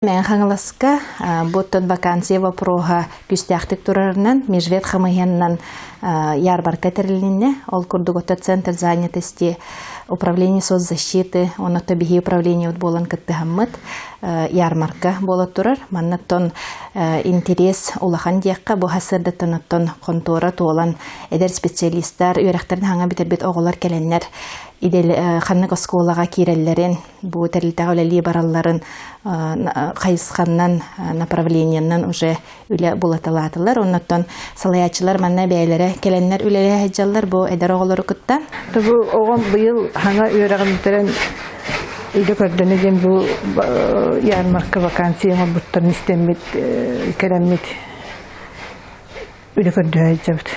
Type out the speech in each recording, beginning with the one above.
Мен хаңласка боттон вакансия вопрога күстяхтык турарынан межвет хамыяннан ярмарка терилинне ол курдугота центр занятости управления соцзащиты оны табиги управление болан кыттыхаммыт ярмарка бола турар маннаттон интерес улахан диякка бу хасырдаттанаттон контора туолан эдер специалисттар үйрәхтерин хаңа битербит оголар келеннер идел ханнык осколага киреллерин бу терилтәгөлли баралларын кайысханнан направленияннан уже үле булаталатылар оннаттан салаячылар манна бәйләре келеннер үлеле хаҗаллар бу эдер оголор кытта бу огон быйыл хаңа үйрәгәнтерен үйдө көрдөнеген бу ярмарка вакансия буттан истемит керемит үйдө көрдөйчүт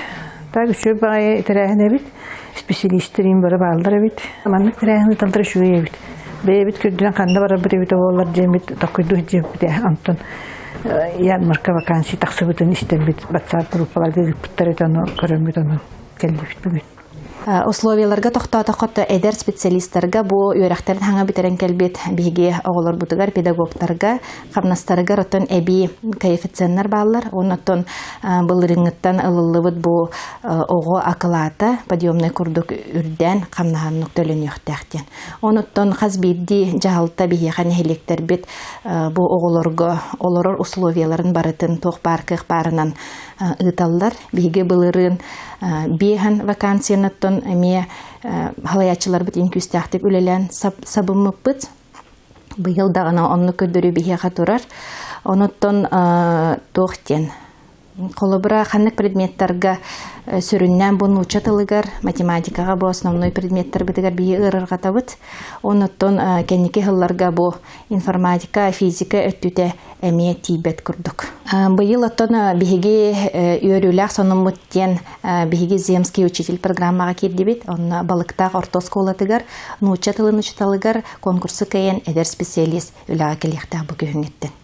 так şu бай терәһне бит специалистлерин бары балдыр бит манны терәһне талдыр şu бит бит көрдөн канда бара бит олар жемит такыйды жепте антон ярмарка вакансия таксыбытын истемит WhatsApp группаларда биттер көрөмүт аны келдик бүгүн. Условияларга тохтата эдер специалисттарга бу үйрәхтерин хаңа битерен келбет биге оголор бутугар педагогтарга камнастарга ротон эби коэффициенттер баллар оннотон былырыңыттан ылылыбыт бу ого акылата подъемный курдук үрдән камнаханнык төлөнүктәктен оннотон хазбидди жаалта биге хане хелектер бит бу оголорго олорор условияларын барытын тохпаркык барынан ыталлар биге былырын бихан вакансиянаттон эме халаячылар бит инкүстәхтик үлелән сабымыппыт быел дагына онны көдөрү бихе хатурар оноттон тохтен колобра ханнык предметтерге сөрүннән бу учатылыгар математикага бу основной предметтер битигер бии ырырга табыт оноттон кенники хылларга бу информатика физика өттүтэ эме тибет курдук быйыл оттон биһиги үйөрүләк сонумуттен биһиги земский учитель программага кирдибит онна балыктак ортосколатыгар нучатылын учаталыгар конкурсы кайын эдер специалист үлага келехтә бу көгүнеттен